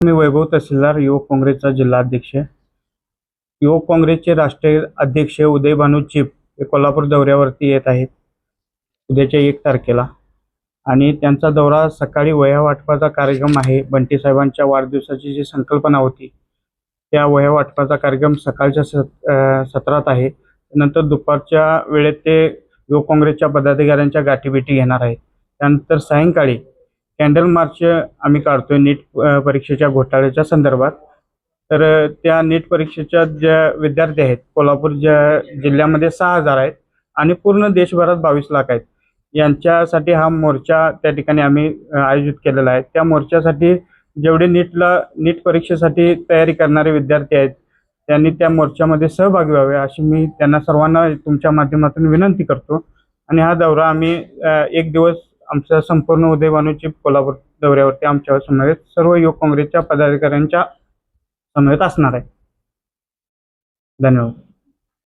मी वैभव तहसीलदार, युवक काँग्रेसचा जिल्हाध्यक्ष. युवक काँग्रेसचे राष्ट्रीय अध्यक्ष उदय भानू चिप हे कोल्हापूर दौऱ्यावरती येत आहेत उद्याच्या 1 तारखेला. आणि त्यांचा दौरा सकाळी वह्या वाटपाचा कार्यक्रम आहे. बंटी साहेबांच्या वाढदिवसाची जी संकल्पना होती त्या वह्या वाटपाचा कार्यक्रम सकाळच्या सत्रात आहे. नंतर दुपारच्या वेळेत ते युवक काँग्रेसच्या पदाधिकाऱ्यांच्या गाठीभेटी घेणार आहेत. त्यानंतर सायंकाळी कॅन्डल मार्च आम्ही काढतोय नीट परीक्षेच्या घोटाळ्याच्या संदर्भात. तर त्या नीट परीक्षेच्या ज्या विद्यार्थी आहेत, कोल्हापूर जिल्ह्यामध्ये 6,000 आहेत आणि पूर्ण देशभरात 22 लाख आहेत. यांच्यासाठी हा मोर्चा त्या ठिकाणी आम्ही आयोजित केलेला आहे. त्या मोर्चासाठी जेवढे नीट परीक्षेसाठी तयारी करणारे विद्यार्थी आहेत त्यांनी त्या मोर्चामध्ये सहभागी व्हावे अशी मी त्यांना सर्वांना तुमच्या माध्यमातून विनंती करतो. आणि हा दौरा आम्ही 1 दिवस आमच्या संपूर्ण उदय भानू चिप कोल्हापूर दौऱ्यावरती आमच्या समवेत सर्व युवक काँग्रेसच्या पदाधिकाऱ्यांच्या समवेत असणार आहे. धन्यवाद.